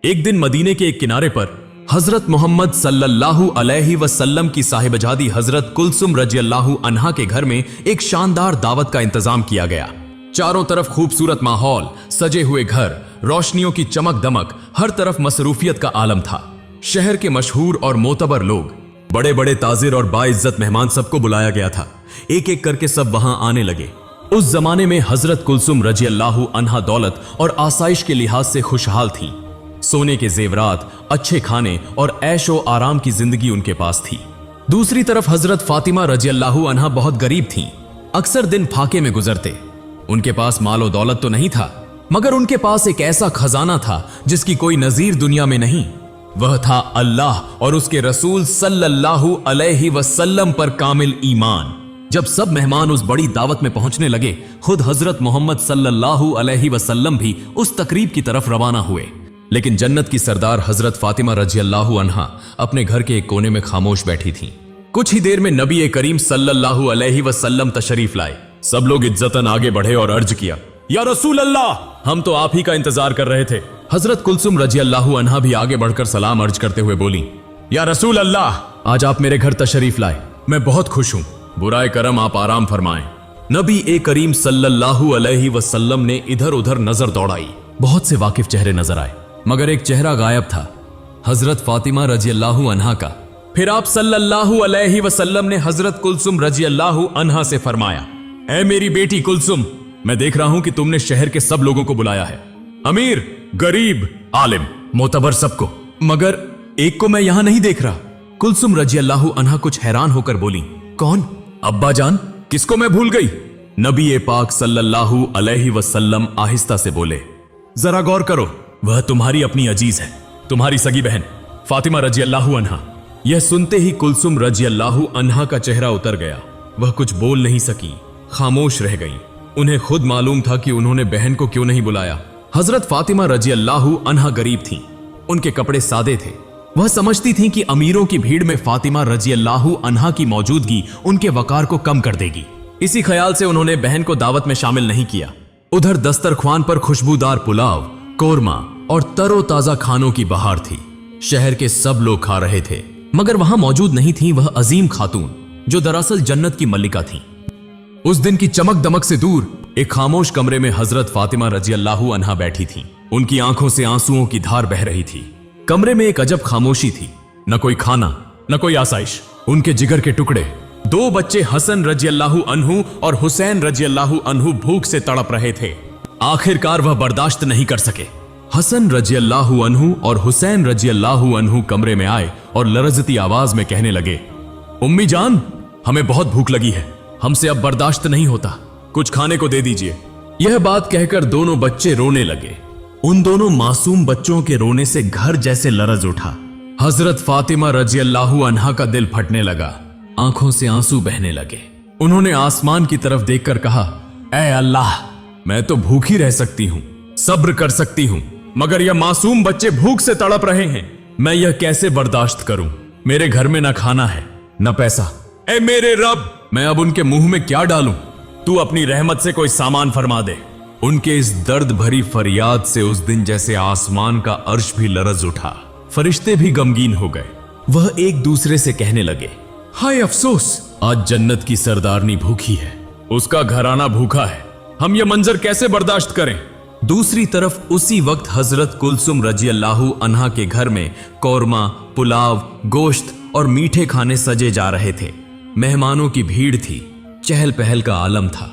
एक दिन मदीने के एक किनारे पर हजरत मोहम्मद सल्लल्लाहु अलैहि वसल्लम की साहिबजादी हजरत कुलसुम रजियल्लाहु अन्हा के घर में एक शानदार दावत का इंतजाम किया गया। चारों तरफ खूबसूरत माहौल, सजे हुए घर, रोशनियों की चमक दमक, हर तरफ मसरूफियत का आलम था। शहर के मशहूर और मोतबर लोग, बड़े बड़े ताजिर और बाइज्जत मेहमान सबको बुलाया गया था। एक एक करके सब वहां आने लगे। उस जमाने में हजरत कुलसुम रजियल्लाहु अन्हा दौलत और आसाइश के लिहाज से खुशहाल थी। सोने के जेवरात, अच्छे खाने और ऐशो आराम की जिंदगी उनके पास थी। दूसरी तरफ हजरत फातिमा रजियल्लाहु अन्हा बहुत गरीब थीं। अक्सर दिन फाके में गुजरते। उनके पास मालो दौलत तो नहीं था, मगर उनके पास एक ऐसा खजाना था जिसकी कोई नजीर दुनिया में नहीं। वह था अल्लाह और उसके रसूल सल्लल्लाहु अलैहि वसल्लम पर कामिल ईमान। जब सब मेहमान उस बड़ी दावत में पहुंचने लगे, खुद हजरत मोहम्मद सल्लल्लाहु अलैहि वसल्लम भी उस तकरीब की तरफ रवाना हुए। लेकिन जन्नत की सरदार हजरत फातिमा रजियल्लाहु अन्हा अपने घर के एक कोने में खामोश बैठी थीं। कुछ ही देर में नबी करीम सल्लल्लाहु अलैहि वसल्लम तशरीफ लाए। सब लोग इज्जतन आगे बढ़े और अर्ज किया, या रसूल अल्लाह, हम तो आप ही का इंतजार कर रहे थे। हजरत कुलसुम रजियल्लाहु अन्हा भी आगे बढ़कर सलाम अर्ज करते हुए बोली, या रसूल अल्लाह, आज आप मेरे घर तशरीफ लाए, मैं बहुत खुश हूं। बुराए करम आप आराम फरमाएं। नबी करीम सल्लल्लाहु अलैहि वसल्लम ने इधर उधर नजर दौड़ाई। बहुत से वाकिफ चेहरे नजर आए, मगर एक चेहरा गायब था, हजरत फातिमा रजियल्लाहु अन्हा का। फिर आप सल्लल्लाहु अलैहि वसल्लम ने हजरत कुलसुम रजियल्लाहु अन्हा से फरमाया, ऐ मेरी बेटी कुलसुम, मैं देख रहा हूं कि तुमने शहर के सब लोगों को बुलाया है, अमीर, गरीब, आलिम, मोतबर, सबको, मगर एक को मैं यहां नहीं देख रहा। कुलसुम रजियल्लाहु अन्हा कुछ हैरान होकर बोली, कौन? अब्बा जान, किसको मैं भूल गई? नबी पाक सल्लल्लाहु अलैहि वसल्लम आहिस्ता से बोले, जरा गौर करो, वह तुम्हारी अपनी अजीज है, तुम्हारी सगी बहन फातिमा रजियल्लाहु अन्हा। यह सुनते ही कुलसुम रजियल्लाहु अन्हा का चेहरा उतर गया। वह कुछ बोल नहीं सकी, खामोश रह गई। उन्हें खुद मालूम था कि उन्होंने बहन को क्यों नहीं बुलाया। हजरत फातिमा रजियल्लाहु अन्हा गरीब थीं, उनके कपड़े सादे थे। वह समझती थीं कि अमीरों की भीड़ में फातिमा रजियल्लाहु अन्हा की मौजूदगी उनके वकार को कम कर देगी। इसी ख्याल से उन्होंने बहन को दावत में शामिल नहीं किया। उधर दस्तरख्वान पर खुशबूदार पुलाव, कोरमा और तरोताजा खानों की बहार थी। शहर के सब लोग खा रहे थे, मगर वहां मौजूद नहीं थी वह अजीम खातून जो दरअसल जन्नत की मल्लिका थी। उस दिन की चमक दमक से दूर एक खामोश कमरे में हजरत फातिमा रजियल्लाहु अन्हा बैठी थीं। उनकी आंखों से आंसुओं की धार बह रही थी। कमरे में एक अजब खामोशी थी, न कोई खाना, न कोई आसाइश। उनके जिगर के टुकड़े, दो बच्चे हसन रजियल्लाहु अन्हु और हुसैन रजियल्लाहु अन्हु भूख से तड़प रहे थे। आखिरकार वह बर्दाश्त नहीं कर सके। हसन रजियल्लाहु अन्हु और हुसैन रजियल्लाहु अन्हु कमरे में आए और लरजती आवाज में कहने लगे, उम्मी जान, हमें बहुत भूख लगी है, हमसे अब बर्दाश्त नहीं होता, कुछ खाने को दे दीजिए। यह बात कहकर दोनों बच्चे रोने लगे। उन दोनों मासूम बच्चों के रोने से घर जैसे लरज उठा। हजरत फातिमा रजियल्लाहु अन्हा का दिल फटने लगा, आंखों से आंसू बहने लगे। उन्होंने आसमान की तरफ देखकर कहा, ऐ अल्लाह, मैं तो भूखी रह सकती हूं, सब्र कर सकती हूं, मगर यह मासूम बच्चे भूख से तड़प रहे हैं, मैं यह कैसे बर्दाश्त करूं? मेरे घर में न खाना है, न पैसा। ऐ मेरे रब, मैं अब उनके मुंह में क्या डालूं? तू अपनी रहमत से कोई सामान फरमा दे। उनके इस दर्द भरी फरियाद से उस दिन जैसे आसमान का अर्श भी लरज उठा, फरिश्ते भी गमगीन हो गए। वह एक दूसरे से कहने लगे, हाय अफसोस, आज जन्नत की सरदारनी भूखी है, उसका घराना भूखा है, हम ये मंजर कैसे बर्दाश्त करें? दूसरी तरफ उसी वक्त हजरत कुलसुम रजियल्लाहु अन्हा के घर में कौरमा, पुलाव, गोश्त और मीठे खाने सजे जा रहे थे। मेहमानों की भीड़ थी, चहल पहल का आलम था,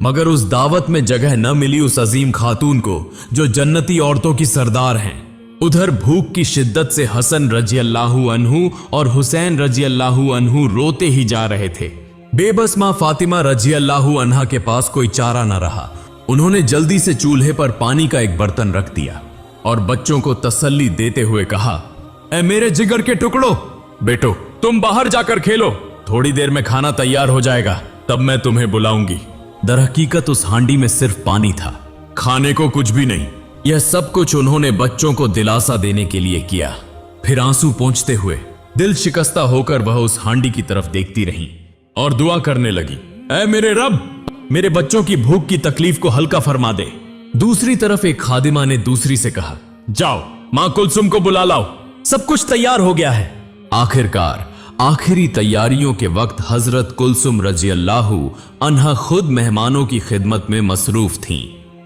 मगर उस दावत में जगह न मिली उस अजीम खातून को जो जन्नती औरतों की सरदार हैं। उधर भूख की शिद्दत से हसन रजियल्लाहु अन्हु और हुसैन रजियल्लाहु अन्हु रोते ही जा रहे थे। बेबस मां फातिमा रजियल्लाहु अन्हा के पास कोई चारा न रहा। उन्होंने जल्दी से चूल्हे पर पानी का एक बर्तन रख दिया और बच्चों को तसल्ली देते हुए कहा, ऐ मेरे जिगर के टुकड़ों, बेटो तुम बाहर जाकर खेलो, थोड़ी देर में खाना तैयार हो जाएगा, तब मैं तुम्हें बुलाऊंगी। दरहकीकत उस हांडी में सिर्फ पानी था, खाने को कुछ भी नहीं। यह सब कुछ उन्होंने बच्चों को दिलासा देने के लिए किया। फिर आंसू पोंछते हुए दिल शिकस्ता होकर वह उस हांडी की तरफ देखती रही और दुआ करने लगी, ऐ मेरे रब, मेरे बच्चों की भूख की तकलीफ को हल्का फरमा दे। दूसरी तरफ एक खादिमा ने दूसरी से कहा, जाओ माँ कुलसुम को बुला लाओ, सब कुछ तैयार हो गया है। आखिरकार आखिरी तैयारियों के वक्त हजरत कुलसुम रजी अल्लाहु अन्हा खुद मेहमानों की खिदमत में मसरूफ थीं।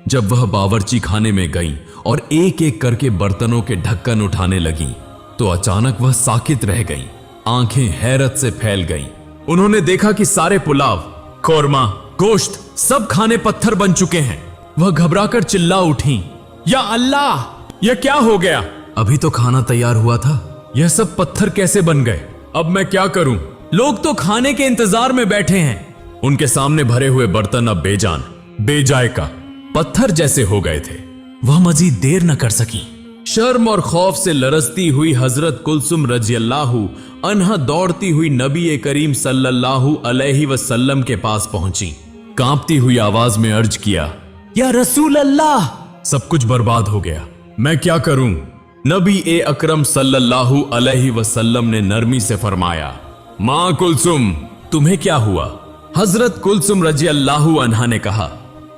जब वह बावर्ची खाने में गईं और एक एक करके बर्तनों के ढक्कन उठाने लगीं, तो अचानक वह साकित रह गईं, आंखें हैरत से फैल गईं। उन्होंने देखा कि सारे पुलाव, कोरमा, गोश्त सब खाने पत्थर बन चुके हैं। वह घबराकर चिल्ला उठीं, या अल्लाह, यह क्या हो गया? अभी तो खाना तैयार हुआ था, यह सब पत्थर कैसे बन गए? अब मैं क्या करूं? लोग तो खाने के इंतजार में बैठे हैं। उनके सामने भरे हुए बर्तन अब बेजान, बेजायका, पत्थर जैसे हो गए थे। वह मजीद देर न कर सकी। शर्म और खौफ से लरसती हुई हजरत कुलसुम रजी अल्लाहु अन्हा दौड़ती हुई नबी करीम सल्लल्लाहु अलैहि वसल्लम के पास पहुंची। कांपती हुई आवाज में अर्ज किया, या रसूल अल्लाह, सब कुछ बर्बाद हो गया, मैं क्या करूं? नबी अकरम सल्लल्लाहु अलैहि वसल्लम ने नरमी से फरमाया, मां कुलसुम, तुम्हें क्या हुआ? हजरत कुलसुम रजी अल्लाहु अन्हा ने कहा,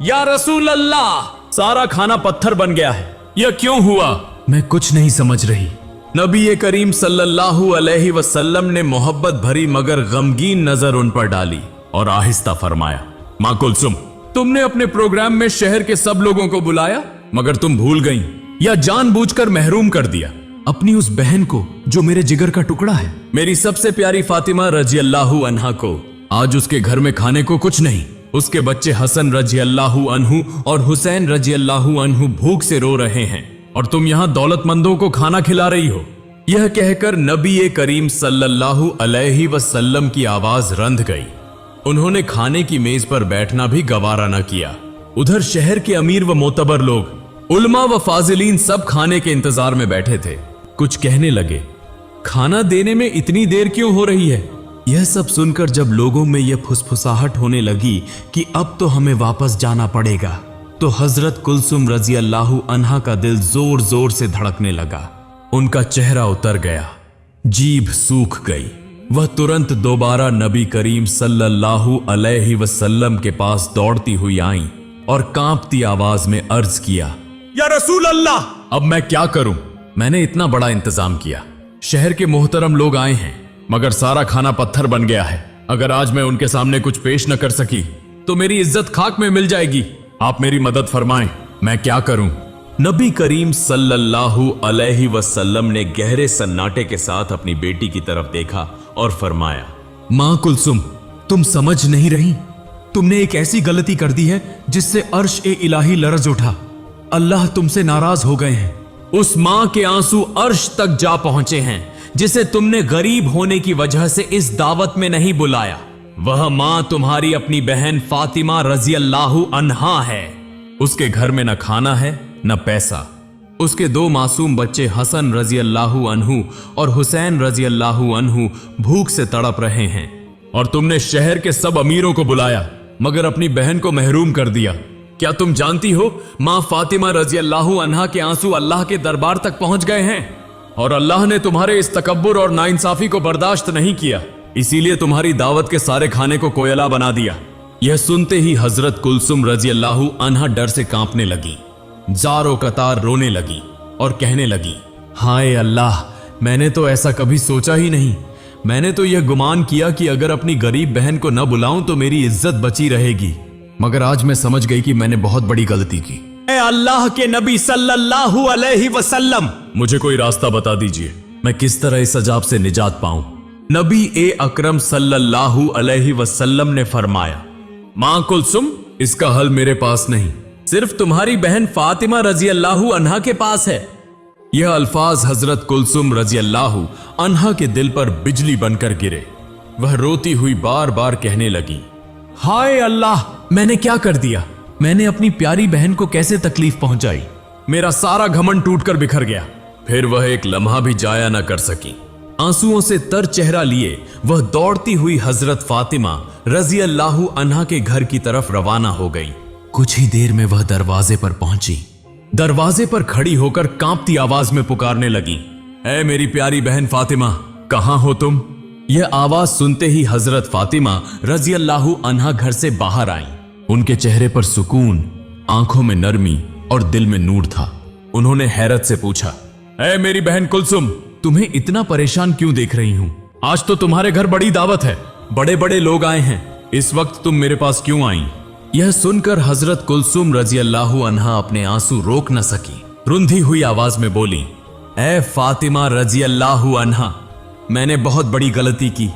या रसूल अल्लाह, सारा खाना पत्थर बन गया है, यह क्यों हुआ? मैं कुछ नहीं समझ रही। नबी करीम सल्लल्लाहु अलैहि वसल्लम ने मोहब्बत भरी मगर गमगीन नजर उन पर डाली और आहिस्ता फरमाया, मां कुलसुम, तुमने अपने प्रोग्राम में शहर के सब लोगों को बुलाया, मगर तुम भूल गईं या जानबूझकर महरूम कर दिया अपनी उस बहन को जो मेरे जिगर का टुकड़ा है, मेरी सबसे प्यारी फातिमा रजी अल्लाहु अन्हा को। आज उसके घर में खाने को कुछ नहीं। उसके बच्चे हसन रजी अल्लाहु अन्हु और हुसैन रजी अल्लाहु अन्हु भूख से रो रहे हैं और तुम यहाँ दौलतमंदों को खाना खिला रही हो। यह कहकर नबी करीम सल्लल्लाहु अलैहि वसल्लम की आवाज रंध गई। उन्होंने खाने की मेज पर बैठना भी गवारा न किया। उधर शहर के अमीर व मोतबर लोग, उलमा व फाजिलीन सब खाने के इंतजार में बैठे थे। कुछ कहने लगे, खाना देने में इतनी देर क्यों हो रही है? यह सब सुनकर जब लोगों में यह फुसफुसाहट होने लगी कि अब तो हमें वापस जाना पड़ेगा, तो हजरत कुलसुम रजी अल्लाहु अन्हा का दिल जोर जोर से धड़कने लगा। उनका चेहरा उतर गया, जीभ सूख गई। वह तुरंत दोबारा नबी करीम सल्लल्लाहु अलैहि वसल्लम के पास दौड़ती हुई आईं और कांपती आवाज में अर्ज किया, या रसूल अल्लाह, अब मैं क्या करूं? मैंने इतना बड़ा इंतजाम किया, शहर के मोहतरम लोग आए हैं, मगर सारा खाना पत्थर बन गया है। अगर आज मैं उनके सामने कुछ पेश न कर सकी तो मेरी इज्जत खाक में मिल जाएगी। आप मेरी मदद फरमाएं, मैं क्या करूं? नबी करीम सल्लल्लाहु अलैहि वसल्लम ने गहरे सन्नाटे के साथ अपनी बेटी की तरफ देखा और फरमाया, मां कुलसुम, तुम समझ नहीं रही? तुमने एक ऐसी गलती कर दी है जिससे अर्श ए इलाही लरज उठा। अल्लाह तुमसे नाराज हो गए हैं। उस मां के आंसू अर्श तक जा पहुंचे हैं जिसे तुमने गरीब होने की वजह से इस दावत में नहीं बुलाया। वह मां तुम्हारी अपनी बहन फातिमा रजी अल्लाहु अन्हा है। उसके घर में न खाना है न पैसा। उसके दो मासूम बच्चे हसन रजी अल्लाहु अन्हु और हुसैन रजी अल्लाहु अन्हु भूख से तड़प रहे हैं और तुमने शहर के सब अमीरों को बुलाया मगर अपनी बहन को महरूम कर दिया। क्या तुम जानती हो मां फातिमा रजी अल्लाहु अन्हा के आंसू अल्लाह के दरबार तक पहुंच गए हैं और अल्लाह ने तुम्हारे इस तकब्बुर और नाइंसाफी को बर्दाश्त नहीं किया, इसीलिए तुम्हारी दावत के सारे खाने को कोयला बना दिया। यह सुनते ही हजरत कुलसुम रजी अल्लाहु अन्हा डर से कांपने लगी, जारो कतार रोने लगी और कहने लगी, हाय अल्लाह, मैंने तो ऐसा कभी सोचा ही नहीं। मैंने तो यह गुमान किया कि अगर अपनी गरीब बहन को न बुलाऊं तो मेरी इज्जत बची रहेगी, मगर आज मैं समझ गई कि मैंने बहुत बड़ी गलती की। ऐ अल्लाह के नबी सल्लल्लाहु अलैहि वसल्लम, मुझे कोई रास्ता बता दीजिए, मैं किस तरह इस अजाब से निजात पाऊं। नबी अकरम सल्लल्लाहु अलैहि वसल्लम ने फरमाया, मां कुलसुम, इसका हल मेरे पास नहीं, सिर्फ तुम्हारी बहन फातिमा रजी अल्लाहु अन्हा के पास है। यह अल्फाज हजरत कुलसुम रजी अल्लाहु अन्हा के दिल पर बिजली बनकर गिरे। वह रोती हुई बार बार कहने लगी, हाय अल्लाह, मैंने क्या कर दिया? मैंने अपनी प्यारी बहन को कैसे तकलीफ पहुंचाई? मेरा सारा घमंड टूटकर बिखर गया। फिर वह एक लम्हा भी जाया न कर सकी। आंसुओं से तर चेहरा लिए वह दौड़ती हुई हजरत फातिमा रजी अल्लाहु अन्हा के घर की तरफ रवाना हो गई। कुछ ही देर में वह दरवाजे पर पहुंची। दरवाजे पर खड़ी होकर कांपती आवाज में पुकारने लगी, ऐ मेरी प्यारी बहन फातिमा, कहां हो तुम? यह आवाज सुनते ही हजरत फातिमा रजी अल्लाहु अन्हा घर से बाहर आई। उनके चेहरे पर सुकून, आंखों में नरमी और दिल में नूर था। उन्होंने हैरत से पूछा, ऐ मेरी बहन कुलसुम, तुम्हें इतना परेशान क्यों देख रही हूँ? आज तो तुम्हारे घर बड़ी दावत है, बड़े बड़े लोग आए हैं, इस वक्त तुम मेरे पास क्यों आई? यह सुनकर हजरत कुलसुम रजी अल्लाह अन्हा अपने आंसू रोक न सकी। रुंधी हुई आवाज में बोली, ऐ फातिमा रजी अल्लाह अन्हा, मैंने बहुत बड़ी गलती की।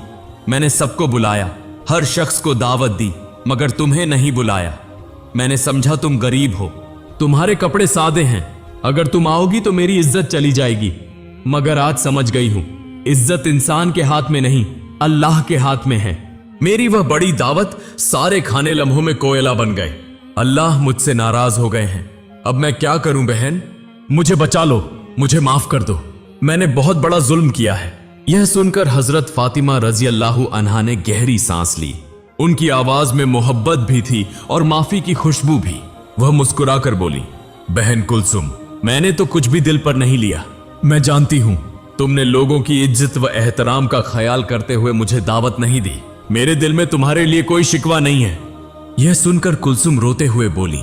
मैंने सबको बुलाया, हर शख्स को दावत दी, मगर तुम्हें नहीं बुलाया। मैंने समझा तुम गरीब हो, तुम्हारे कपड़े सादे हैं, अगर तुम आओगी तो मेरी इज्जत चली जाएगी। मगर आज समझ गई हूं, इज्जत इंसान के हाथ में नहीं, अल्लाह के हाथ में है। मेरी वह बड़ी दावत सारे खाने लम्हों में कोयला बन गए। अल्लाह मुझसे नाराज हो गए हैं। अब मैं क्या करूं बहन? मुझे बचा लो, मुझे माफ कर दो, मैंने बहुत बड़ा जुल्म किया है। यह सुनकर हजरत फातिमा रजी अल्लाह अन्हा ने गहरी सांस ली। उनकी आवाज में मोहब्बत भी थी और माफी की खुशबू भी। वह मुस्कुराकर बोली, बहन कुलसुम, मैंने तो कुछ भी दिल पर नहीं लिया। मैं जानती हूं तुमने लोगों की इज्जत व एहतराम का ख्याल करते हुए मुझे दावत नहीं दी। मेरे दिल में तुम्हारे लिए कोई शिकवा नहीं है। यह सुनकर कुलसुम रोते हुए बोली,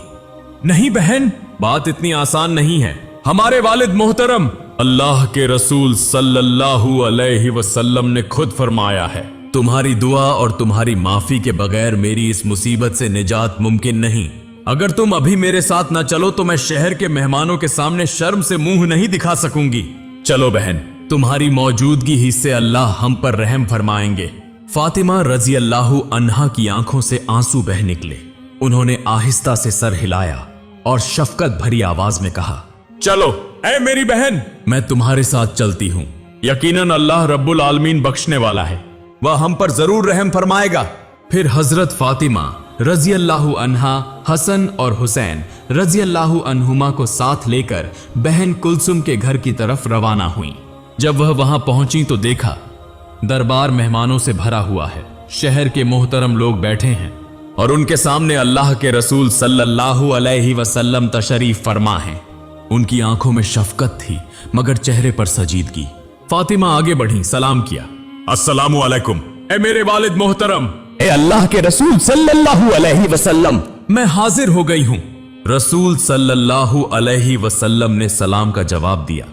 नहीं बहन, बात इतनी आसान नहीं है। हमारे वालिद मोहतरम अल्लाह के रसूल सल्लल्लाहु अलैहि वसल्लम ने खुद फरमाया है, तुम्हारी दुआ और तुम्हारी माफी के बगैर मेरी इस मुसीबत से निजात मुमकिन नहीं। अगर तुम अभी मेरे साथ न चलो तो मैं शहर के मेहमानों के सामने शर्म से मुंह नहीं दिखा सकूंगी। चलो बहन, तुम्हारी मौजूदगी ही से अल्लाह हम पर रहम फरमाएंगे। फातिमा रजी अल्लाह अन्हा की आंखों से आंसू बह निकले। उन्होंने आहिस्ता से सर हिलाया और शफकत भरी आवाज में कहा, चलो ऐ मेरी बहन, मैं तुम्हारे साथ चलती हूँ। यकीनन अल्लाह रब्बुल आलमीन बख्शने वाला है, वह हम पर जरूर रहम फरमाएगा। फिर हजरत फातिमा रजी अल्लाह अन्हा हसन और हुसैन रजी अल्लाह अन्हुमा को साथ लेकर बहन कुलसुम के घर की तरफ रवाना हुई। जब वह वहां पहुंची तो देखा दरबार मेहमानों से भरा हुआ है। शहर के मोहतरम लोग बैठे हैं और उनके सामने अल्लाह के रसूल सल्लल्लाहु अलैहि वसल्लम तशरीफ फरमा हैं। उनकी आंखों में शफकत थी मगर चेहरे पर सजीदगी। फातिमा आगे बढ़ी, सलाम किया, अस्सलामु अलैकुम, ए मेरे वालिद मोहतरम, ए अल्लाह के रसूल सल्लल्लाहु अलैहि वसल्लम, मैं हाजिर हो गई हूं। रसूल सल्लल्लाहु अलैहि वसल्लम ने सलाम का जवाब दिया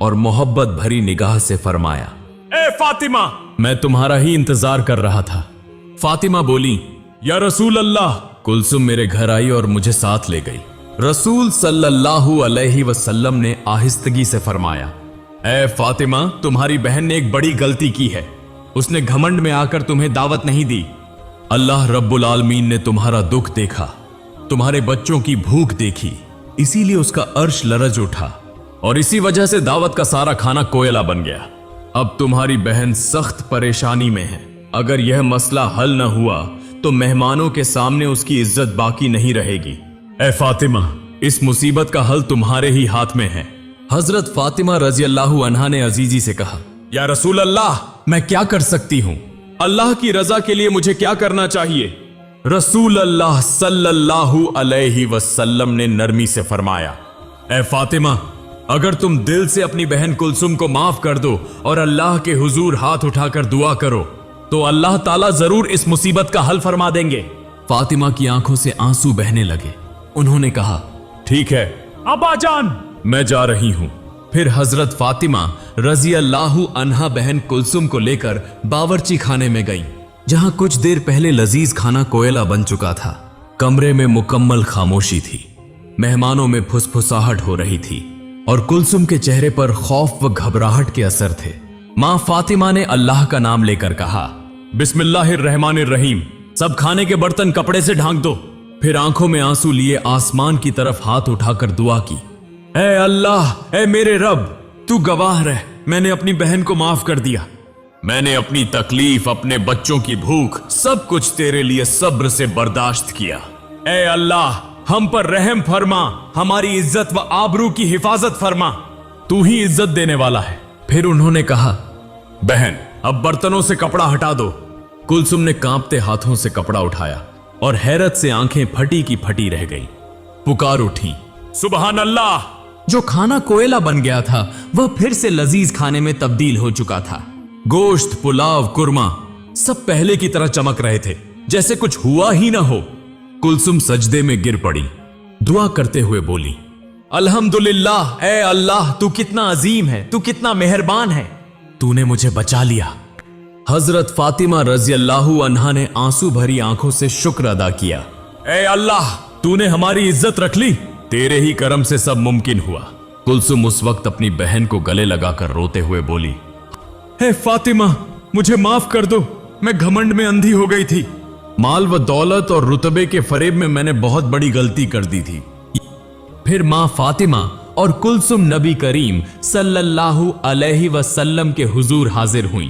और मोहब्बत भरी निगाह से फरमाया, ए फातिमा, मैं तुम्हारा ही इंतजार कर रहा था। फातिमा बोली, या रसूल अल्लाह। कुलसुम मेरे घर आई और मुझे साथ ले गई। रसूल सल्लल्लाहु अलैहि वसल्लम ने आहिस्तगी से फरमाया, ऐ फातिमा, तुम्हारी बहन ने एक बड़ी गलती की है। उसने घमंड में आकर तुम्हें दावत नहीं दी। अल्लाह रब्बुल आलमीन ने तुम्हारा दुख देखा, तुम्हारे बच्चों की भूख देखी, इसीलिए उसका अर्श लरज उठा और इसी वजह से दावत का सारा खाना कोयला बन गया। अब तुम्हारी बहन सख्त परेशानी में है। अगर यह मसला हल न हुआ तो मेहमानों के सामने उसकी इज्जत बाकी नहीं रहेगी। ऐ फातिमा, इस मुसीबत का हल तुम्हारे ही हाथ में है। हजरत फातिमा रजी अल्लाह अन्हा ने अजीजी से कहा, या रसूल अल्लाह, मैं क्या कर सकती हूँ? अल्लाह की रजा के लिए मुझे क्या करना चाहिए? रसूल अल्लाह सल्लल्लाहु अलैहि वसल्लम ने नरमी से फरमाया, ऐ फातिमा, अगर तुम दिल से अपनी बहन कुलसुम को माफ कर दो और अल्लाह के हुजूर हाथ उठाकर दुआ करो तो अल्लाह ताला जरूर इस मुसीबत का हल फरमा देंगे। फातिमा की आंखों से आंसू बहने लगे। उन्होंने कहा, ठीक है अब्बा जान, मैं जा रही हूं। फिर हजरत फातिमा रजी अल्लाह अन्हा बहन कुलसुम को लेकर बावर्ची खाने में गई, जहां कुछ देर पहले लजीज खाना कोयला बन चुका था। कमरे में मुकम्मल खामोशी थी। मेहमानों में फुसफुसाहट हो रही थी और कुलसुम के चेहरे पर खौफ व घबराहट के असर थे। मां फातिमा ने अल्लाह का नाम लेकर कहा, बिस्मिल्लाहिर्रहमानिर्रहीम, सब खाने के बर्तन कपड़े से ढांक दो। फिर आंखों में आंसू लिए आसमान की तरफ हाथ उठाकर दुआ की, ऐ अल्लाह, ऐ मेरे रब, तू गवाह रह, मैंने अपनी बहन को माफ कर दिया। मैंने अपनी तकलीफ, अपने बच्चों की भूख, सब कुछ तेरे लिए सब्र से बर्दाश्त किया। ऐ अल्लाह, हम पर रहम फरमा, हमारी इज्जत व आबरू की हिफाजत फरमा, तू ही इज्जत देने वाला है। फिर उन्होंने कहा, बहन, अब बर्तनों से कपड़ा हटा दो। कुलसुम ने कांपते हाथों से कपड़ा उठाया और हैरत से आंखें फटी की फटी रह गईं। पुकार उठी, सुबहान अल्लाह। जो खाना कोयला बन गया था वह फिर से लजीज खाने में तब्दील हो चुका था। गोश्त, पुलाव, कुरमा सब पहले की तरह चमक रहे थे, जैसे कुछ हुआ ही ना हो। कुलसुम सजदे में गिर पड़ी, दुआ करते हुए बोली, अल्हम्दुलिल्लाह, ए अल्लाह तू कितना अजीम है, तू कितना मेहरबान है, तूने मुझे बचा लिया। हजरत फातिमा रजी अल्लाहु अन्हा ने आंसू भरी आंखों से शुक्र अदा किया। ए अल्लाह, तूने हमारी इज्जत रख ली, तेरे ही करम से सब मुमकिन हुआ। कुलसुम उस वक्त अपनी बहन को गले लगाकर रोते हुए बोली, हे फातिमा, मुझे माफ कर दो, मैं घमंड में अंधी हो गई थी। माल व दौलत और रुतबे के फरेब में मैंने बहुत बड़ी गलती कर दी थी। फिर मां फातिमा और कुलसुम नबी करीम सल्लल्लाहु अलैहि वसल्लम के हुजूर हाजिर हुई।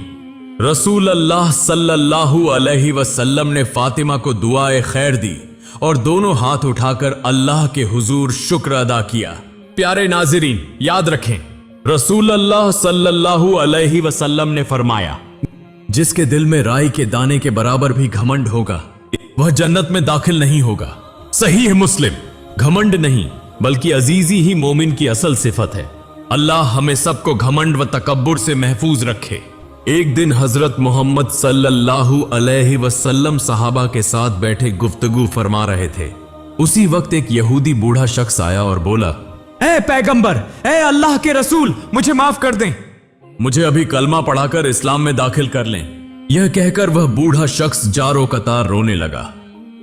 रसूल अल्लाह सल्लल्लाहु अलैहि वसल्लम ने फातिमा को दुआए खैर दी और दोनों हाथ उठाकर अल्लाह के हुजूर शुक्र अदा किया। प्यारे नाज़रीन, याद रखें, रसूल अल्लाह सल्लल्लाहु अलैहि वसल्लम ने फरमाया, जिसके दिल में राई के दाने के बराबर भी घमंड होगा वह जन्नत में दाखिल नहीं होगा। सही है मुस्लिम। घमंड नहीं बल्कि अजीजी ही मोमिन की असल सिफत है। अल्लाह हमें सबको घमंड व तकब्बुर से महफूज रखे। एक दिन हजरत मोहम्मद सल्लल्लाहु अलैहि वसल्लम सहाबा के साथ बैठे गुफ्तगू फरमा रहे थे। उसी वक्त एक यहूदी बूढ़ा शख्स आया और बोला, ए पैगंबर, ए अल्लाह के रसूल, मुझे माफ कर दें, मुझे अभी कलमा पढ़ाकर इस्लाम में दाखिल कर लें। यह कहकर वह बूढ़ा शख्स जारो कतार रोने लगा।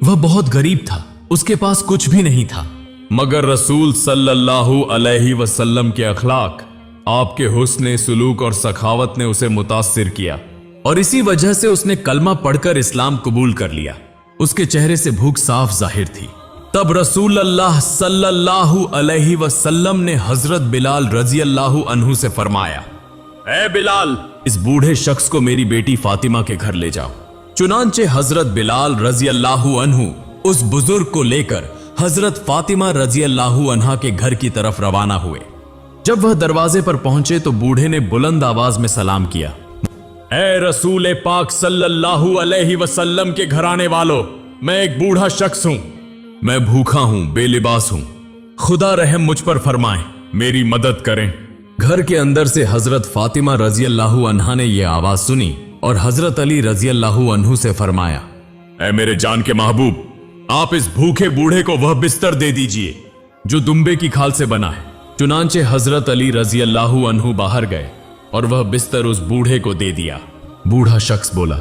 वह बहुत गरीब था, उसके पास कुछ भी नहीं था, मगर रसूल सल्लल्लाहु अलैहि वसल्लम के अखलाक, आपके हुस्न सुलूक और सखावत ने उसे मुतासिर किया और इसी वजह से उसने कलमा पढ़कर इस्लाम कबूल कर लिया। उसके चेहरे से भूख साफ जाहिर थी। तब रसूल अल्लाह सल्लल्लाहु अलैहि वसल्लम ने हजरत बिलाल रजी अल्लाहु अन्हु से फरमाया, ए बिलाल, इस बूढ़े शख्स को मेरी बेटी फातिमा के घर ले जाओ। चुनांचे हजरत बिलाल रजी अल्लाहु अन्हु उस बुजुर्ग को लेकर हजरत फातिमा रजी अल्लाहु अन्हा के घर की तरफ रवाना हुए। जब वह दरवाजे पर पहुंचे तो बूढ़े ने बुलंद आवाज में सलाम किया, ए रसूल पाक सल्लल्लाहु अलैहि वसल्लम के घराने वालों, मैं एक बूढ़ा शख्स हूं, मैं भूखा हूं, बेलिबास हूं, खुदा रहम मुझ पर फरमाएं, मेरी मदद करें। घर के अंदर से हजरत फातिमा रजी अल्लाहु अन्हा ने यह आवाज सुनी और हजरत अली रजी अल्लाहु अन्हु से फरमाया, ए मेरे जान के महबूब, आप इस भूखे बूढ़े को वह बिस्तर दे दीजिए जो दुम्बे की खाल से बना है। चुनांचे हजरत अली रजी अल्लाहु अन्हु बाहर गए और वह बिस्तर उस बूढ़े को दे दिया। बूढ़ा शख्स बोला,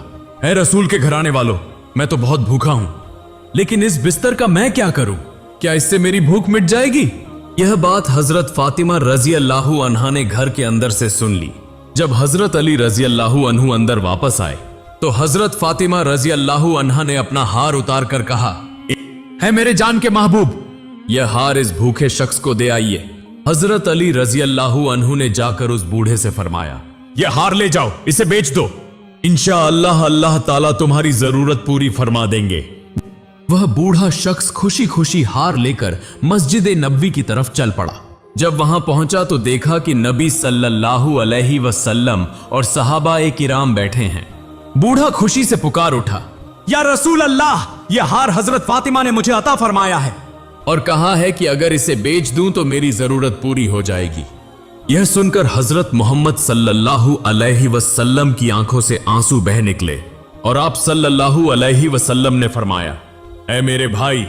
ए रसूल के घराने वालों, मैं तो बहुत भूखा हूं, लेकिन इस बिस्तर का मैं क्या करूं? क्या इससे मेरी भूख मिट जाएगी? यह बात हजरत फातिमा रजी अल्लाहु अन्हा ने घर के अंदर से सुन ली। जब हजरत अली रजी अल्लाहु अन्हु अंदर वापस आए तो हजरत फातिमा रजी अल्लाहु अन्हा ने अपना हार उतार कर कहा, है मेरे जान के महबूब, यह हार इस भूखे शख्स को दे आइए। हजरत अली रजी अल्लाहु अन्हु ने जाकर उस बूढ़े से फरमाया, यह हार ले जाओ, इसे बेच दो, इंशाअल्लाह अल्लाह ताला तुम्हारी जरूरत पूरी फरमा देंगे। वह बूढ़ा शख्स खुशी खुशी हार लेकर मस्जिद नबवी की तरफ चल पड़ा। जब वहां पहुंचा तो देखा कि नबी सल्लल्लाहु अलैहि वसल्लम और सहाबाए किराम बैठे हैं। बूढ़ा खुशी से पुकार उठा, या रसूल अल्लाह, यह हार हजरत फातिमा ने मुझे अता फरमाया है और कहा है कि अगर इसे बेच दूं तो मेरी जरूरत पूरी हो जाएगी। यह सुनकर हजरत मोहम्मद सल्लल्लाहु अलैहि वसल्लम की आंखों से आंसू बह निकले और आप सल्लल्लाहु अलैहि वसल्लम ने फरमाया, ऐ मेरे भाई,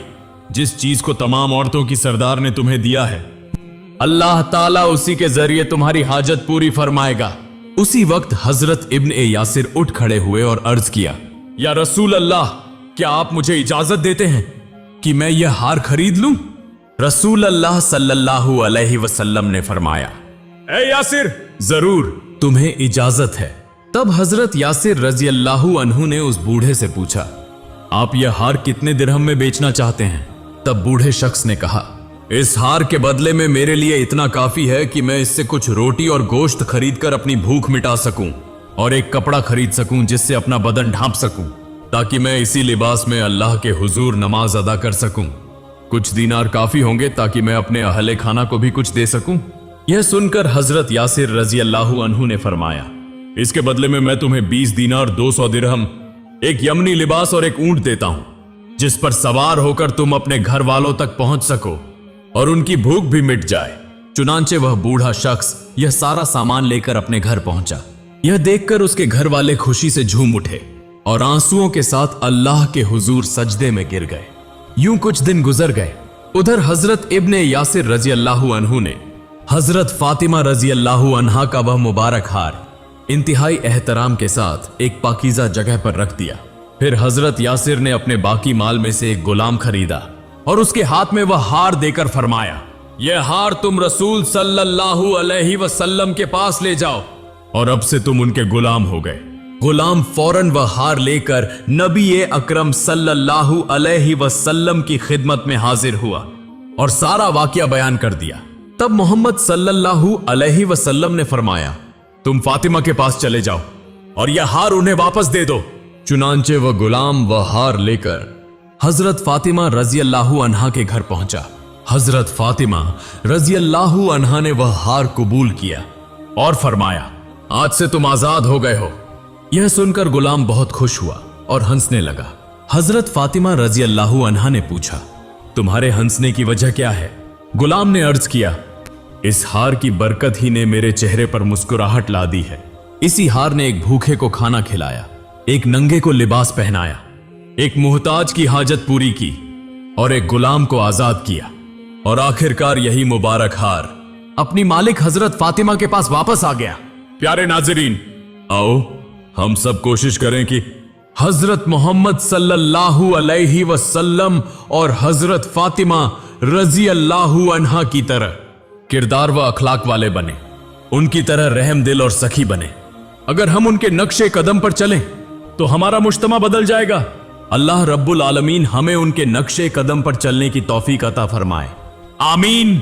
जिस चीज को तमाम औरतों की सरदार ने तुम्हें दिया है, अल्लाह ताला उसी के जरिए तुम्हारी हाजत पूरी फरमाएगा। उसी वक्त हजरत इब्न ए यासिर उठ खड़े हुए और अर्ज किया, या रसूल अल्लाह, क्या आप मुझे इजाजत देते हैं कि मैं यह हार खरीद लूं? रसूल अल्लाह सल्लल्लाहु अलैहि वसल्लम ने फरमाया, ए यासिर, जरूर, तुम्हें इजाजत है। तब हजरत यासिर रजी अल्लाहु अन्हु ने उस बूढ़े से पूछा, आप यह हार कितने दिरहम में बेचना चाहते हैं? तब बूढ़े शख्स ने कहा, इस हार के बदले में मेरे लिए इतना काफी है कि मैं इससे कुछ रोटी और गोश्त खरीदकर अपनी भूख मिटा सकूं और एक कपड़ा खरीद सकूं जिससे अपना बदन ढांप सकूं, ताकि मैं इसी लिबास में अल्लाह के हुजूर नमाज अदा कर सकूं। कुछ दीनार काफी होंगे ताकि मैं अपने अहले खाना को भी कुछ दे सकूं। यह सुनकर हजरत यासिर रजी अल्लाहु अन्हु ने फरमाया, इसके बदले में मैं तुम्हें 20 दीनार 200 दिरहम, एक यमनी लिबास और एक ऊंट देता हूं, जिस पर सवार होकर तुम अपने घर वालों तक पहुंच सको और उनकी भूख भी मिट जाए। चुनांचे वह बूढ़ा शख्स यह सारा सामान लेकर अपने घर पहुंचा। यह देखकर उसके घर वाले खुशी से झूम उठे और आंसुओं के साथ अल्लाह के हुजूर सजदे में गिर गए। यूं कुछ दिन गुजर गए। उधर हजरत इब्ने यासिर रजी अल्लाहु अन्हु ने हजरत फातिमा रजी अल्लाहु अन्हा का वह मुबारक हार इंतहाई एहतराम के साथ एक पाकीज़ा जगह पर रख दिया। फिर हजरत यासिर ने अपने बाकी माल में से एक गुलाम खरीदा और उसके हाथ में वह हार देकर फरमाया, यह हार तुम रसूल सल्लल्लाहु अलैहि वसल्लम के पास ले जाओ और अब से तुम उनके गुलाम हो गए। गुलाम फौरन वह हार लेकर नबी अकरम सल्लल्लाहु अलैहि वसल्लम की खिदमत में हाजिर हुआ और सारा वाकया बयान कर दिया। तब मोहम्मद सल्लल्लाहु अलैहि वसल्लम ने फरमाया, तुम फातिमा के पास चले जाओ और यह हार उन्हें वापस दे दो। चुनांचे वह गुलाम वह हार लेकर हजरत फातिमा रजी अल्लाहु अन्हा के घर पहुंचा। हजरत फातिमा रजी अल्लाहु अन्हा ने वह हार कबूल किया और फरमाया, आज से तुम आजाद हो गए हो। यह सुनकर गुलाम बहुत खुश हुआ और हंसने लगा। हजरत फातिमा रजी अल्लाहु अन्हा ने पूछा, तुम्हारे हंसने की वजह क्या है? गुलाम ने अर्ज किया, इस हार की बरकत ही ने मेरे चेहरे पर मुस्कुराहट ला दी है। इसी हार ने एक भूखे को खाना खिलाया, एक नंगे को लिबास पहनाया, एक मुहताज की हाजत पूरी की और एक गुलाम को आजाद किया और आखिरकार यही मुबारक हार अपनी मालिक हजरत फातिमा के पास वापस आ गया। प्यारे नाजरीन, आओ हम सब कोशिश करें कि हजरत मोहम्मद सल्लल्लाहु अलैहि वसल्लम और हजरत फातिमा रजी अल्लाहु अन्हा की तरह किरदार व अखलाक वाले बने, उनकी तरह रहम दिल और सखी बने। अगर हम उनके नक्शे कदम पर चलें तो हमारा मुज्तमा बदल जाएगा। अल्लाह रब्बुल आलमीन हमें उनके नक्शे कदम पर चलने की तौफीक अता फरमाए। आमीन।